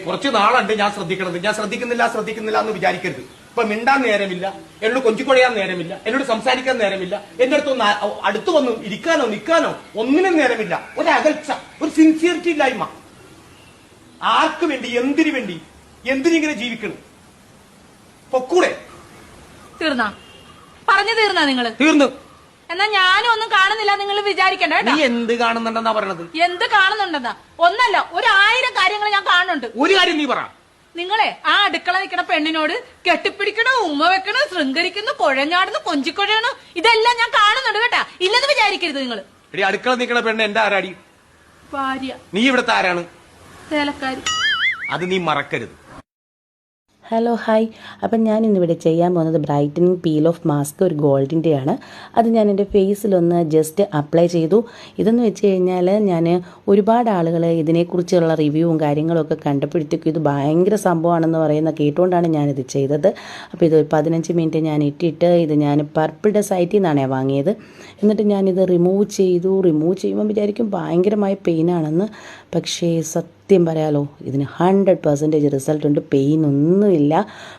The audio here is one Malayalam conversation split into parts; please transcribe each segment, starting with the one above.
കുറച്ച് നാളുണ്ട് ഞാൻ ശ്രദ്ധിക്കണത്. ഞാൻ ശ്രദ്ധിക്കുന്നില്ല എന്ന് വിചാരിക്കരുത്. ഇപ്പൊ മിണ്ടാൻ നേരമില്ല, എന്നോട് കൊഞ്ചിക്കൊഴയാൻ നേരമില്ല, എന്നോട് സംസാരിക്കാൻ നേരമില്ല, എന്റെ അടുത്തൊന്ന് അടുത്ത് വന്ന് ഇരിക്കാനോ നിൽക്കാനോ ഒന്നിനും നേരമില്ല. ഒരു അകൽച്ച, ഒരു സിൻസിയറിറ്റി ഇല്ലായ്മ. ആർക്ക് വേണ്ടി, എന്തിനിങ്ങനെ ജീവിക്കണം? പൊക്കൂടെ? തീർന്നാ നിങ്ങള്? തീർന്നു. എന്നാ ഞാനും ഒന്നും കാണുന്നില്ല നിങ്ങൾ വിചാരിക്കണ്ട. നീ എന്ത് കാണുന്നുണ്ടെന്നാ പറയണത്? എന്ത് കാണുന്നുണ്ടെന്നാ? ഒന്നല്ല, 1000 കാര്യങ്ങൾ ഞാൻ കാണുന്നുണ്ട്. ഒരു കാര്യം നീ പറ. നിങ്ങളെ ആ അടുക്കള നിൽക്കണ പെണ്ണിനോട് കെട്ടിപ്പിടിക്കണോ, ഉമ്മ വെക്കണോ, ശൃംഗരിക്കുന്നു, കുഴഞ്ഞാടുന്നു, കൊഞ്ചിക്കൊഴയണോ, ഇതെല്ലാം ഞാൻ കാണുന്നുണ്ട് കേട്ടാ. ഇല്ലെന്ന് വിചാരിക്കരുത് നിങ്ങൾ. അടുക്കള നിൽക്കണ പെണ്ണ് എന്റെ ആരാടി? ഭാര്യ. നീ ഇവിടുത്തെ ആരാണ്? വേലക്കാരി. അത് നീ മറക്കരുത്. Hello hi. അപ്പം ഞാൻ ഇന്നിവിടെ ചെയ്യാൻ പോകുന്നത് ബ്രൈറ്റനിങ് പീൽ ഓഫ് മാസ്ക്, ഒരു ഗോൾഡിൻ്റെയാണ്. അത് ഞാൻ എൻ്റെ ഫേസിലൊന്ന് ജസ്റ്റ് അപ്ലൈ ചെയ്തു. ഇതെന്ന് വെച്ച് കഴിഞ്ഞാൽ ഞാൻ ഒരുപാട് ആളുകൾ ഇതിനെക്കുറിച്ചുള്ള റിവ്യൂവും കാര്യങ്ങളൊക്കെ കണ്ടപ്പോഴത്തേക്കും ഇത് ഭയങ്കര സംഭവമാണെന്ന് പറയുന്ന കേട്ടുകൊണ്ടാണ് ഞാനിത് ചെയ്തത്. അപ്പോൾ ഇത് 15 മിനിറ്റ് ഞാൻ ഇട്ടിട്ട് ഇത് ഞാൻ പർപ്പിളുടെ സൈറ്റിൽ നിന്നാണ് വാങ്ങിയത്. എന്നിട്ട് ഞാനിത് റിമൂവ് ചെയ്യുമ്പോൾ വിചാരിക്കും ഭയങ്കരമായ പെയിനാണെന്ന്. പക്ഷേ സത്യം പറയാലോ, ഇതിന് 100% റിസൾട്ട് ഉണ്ട്. പെയിൻ ഒന്നുമില്ല.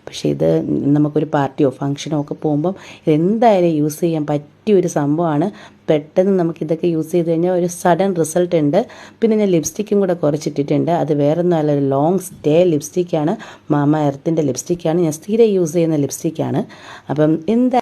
പക്ഷേ ഇത് നമുക്കൊരു പാർട്ടിയോ ഫംഗ്ഷനോ ഒക്കെ പോകുമ്പം ഇതെന്തായാലും യൂസ് ചെയ്യാൻ പറ്റിയൊരു സംഭവമാണ്. പെട്ടെന്ന് നമുക്കിതൊക്കെ യൂസ് ചെയ്ത് കഴിഞ്ഞാൽ ഒരു സഡൻ റിസൾട്ട് ഉണ്ട്. പിന്നെ ഞാൻ ലിപ്സ്റ്റിക്കും കൂടെ കുറച്ചിട്ടിട്ടുണ്ട്. അത് വേറെ ഒന്നുമല്ല, ഒരു ലോങ് സ്റ്റേ ലിപ്സ്റ്റിക്കാണ്. മാമ എർത്തിൻ്റെ ലിപ്സ്റ്റിക്കാണ്. ഞാൻ സ്ഥിരം യൂസ് ചെയ്യുന്ന ലിപ്സ്റ്റിക്കാണ്. അപ്പം എന്താ